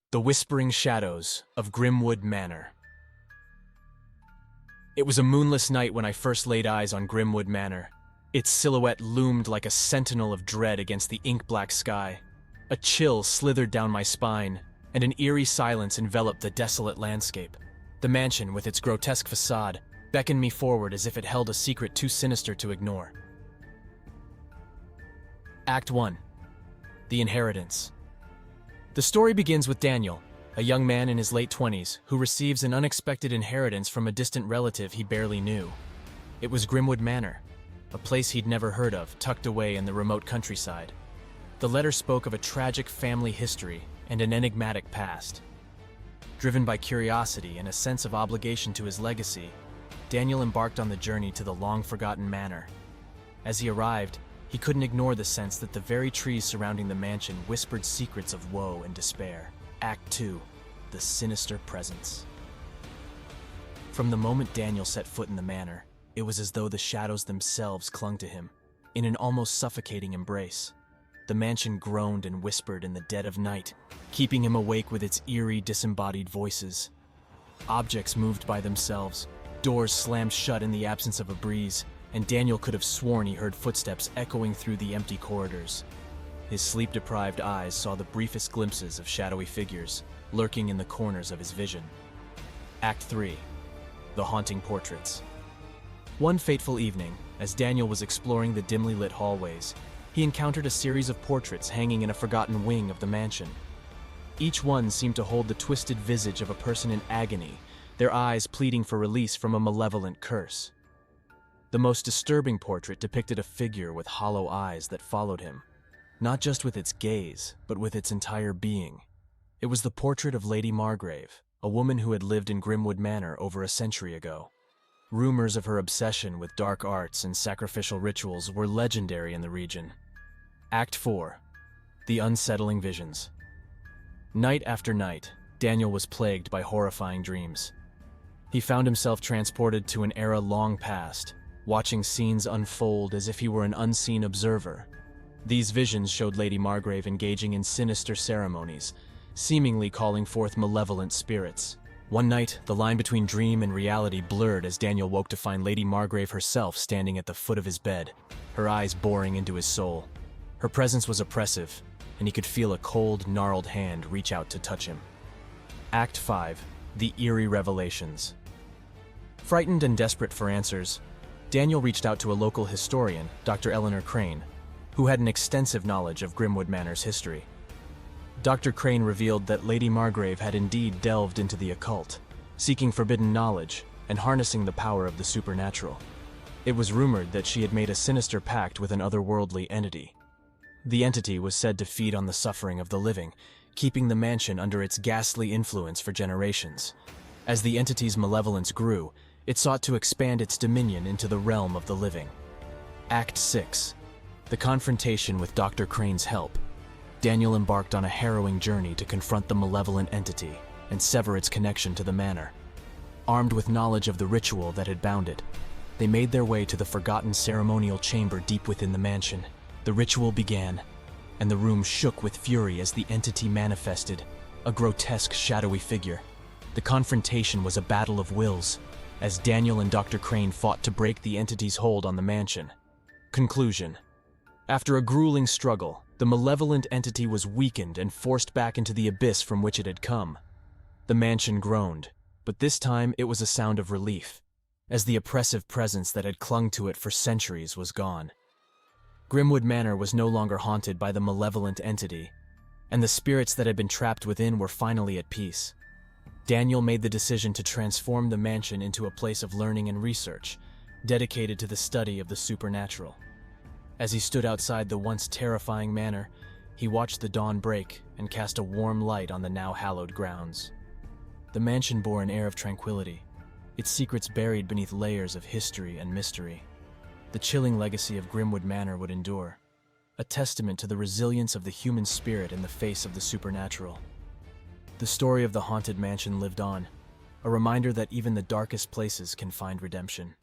The Whispering Shadows of Grimwood Manor. It was a moonless night when I first laid eyes on Grimwood Manor. Its silhouette loomed like a sentinel of dread against the ink-black sky. A chill slithered down my spine, and an eerie silence enveloped the desolate landscape. The mansion, with its grotesque facade, beckoned me forward as if it held a secret too sinister to ignore. Act 1. The Inheritance. The story begins with Daniel, a young man in his late 20s who receives an unexpected inheritance from a distant relative he barely knew. It was Grimwood Manor, a place he'd never heard of, tucked away in the remote countryside. The letter spoke of a tragic family history and an enigmatic past. Driven by curiosity and a sense of obligation to his legacy, Daniel embarked on the journey to the long-forgotten manor. As he arrived, he couldn't ignore the sense that the very trees surrounding the mansion whispered secrets of woe and despair. Act 2. The Sinister Presence. From the moment Daniel set foot in the manor, it was as though the shadows themselves clung to him, in an almost suffocating embrace. The mansion groaned and whispered in the dead of night, keeping him awake with its eerie, disembodied voices. Objects moved by themselves, doors slammed shut in the absence of a breeze, and Daniel could have sworn he heard footsteps echoing through the empty corridors. His sleep-deprived eyes saw the briefest glimpses of shadowy figures lurking in the corners of his vision. Act 3. The Haunting Portraits. One fateful evening, as Daniel was exploring the dimly lit hallways, he encountered a series of portraits hanging in a forgotten wing of the mansion. Each one seemed to hold the twisted visage of a person in agony, their eyes pleading for release from a malevolent curse. The most disturbing portrait depicted a figure with hollow eyes that followed him, not just with its gaze, but with its entire being. It was the portrait of Lady Margrave, a woman who had lived in Grimwood Manor over a century ago. Rumors of her obsession with dark arts and sacrificial rituals were legendary in the region. Act 4. The Unsettling Visions. Night after night, Daniel was plagued by horrifying dreams. He found himself transported to an era long past, watching scenes unfold as if he were an unseen observer. These visions showed Lady Margrave engaging in sinister ceremonies, seemingly calling forth malevolent spirits. One night, the line between dream and reality blurred as Daniel woke to find Lady Margrave herself standing at the foot of his bed, her eyes boring into his soul. Her presence was oppressive, and he could feel a cold, gnarled hand reach out to touch him. Act 5. The Eerie Revelations. Frightened and desperate for answers, Daniel reached out to a local historian, Dr. Eleanor Crane, who had an extensive knowledge of Grimwood Manor's history. Dr. Crane revealed that Lady Margrave had indeed delved into the occult, seeking forbidden knowledge and harnessing the power of the supernatural. It was rumored that she had made a sinister pact with an otherworldly entity. The entity was said to feed on the suffering of the living, keeping the mansion under its ghastly influence for generations. As the entity's malevolence grew, it sought to expand its dominion into the realm of the living. Act 6. The Confrontation with Dr. Crane's help. Daniel embarked on a harrowing journey to confront the malevolent entity and sever its connection to the manor. Armed with knowledge of the ritual that had bound it, they made their way to the forgotten ceremonial chamber deep within the mansion. The ritual began, and the room shook with fury as the entity manifested, a grotesque, shadowy figure. The confrontation was a battle of wills, as Daniel and Dr. Crane fought to break the entity's hold on the mansion. Conclusion. After a grueling struggle, the malevolent entity was weakened and forced back into the abyss from which it had come. The mansion groaned, but this time it was a sound of relief, as the oppressive presence that had clung to it for centuries was gone. Grimwood Manor was no longer haunted by the malevolent entity, and the spirits that had been trapped within were finally at peace. Daniel made the decision to transform the mansion into a place of learning and research, dedicated to the study of the supernatural. As he stood outside the once terrifying manor, he watched the dawn break and cast a warm light on the now hallowed grounds. The mansion bore an air of tranquility, its secrets buried beneath layers of history and mystery. The chilling legacy of Grimwood Manor would endure, a testament to the resilience of the human spirit in the face of the supernatural. The story of the haunted mansion lived on, a reminder that even the darkest places can find redemption.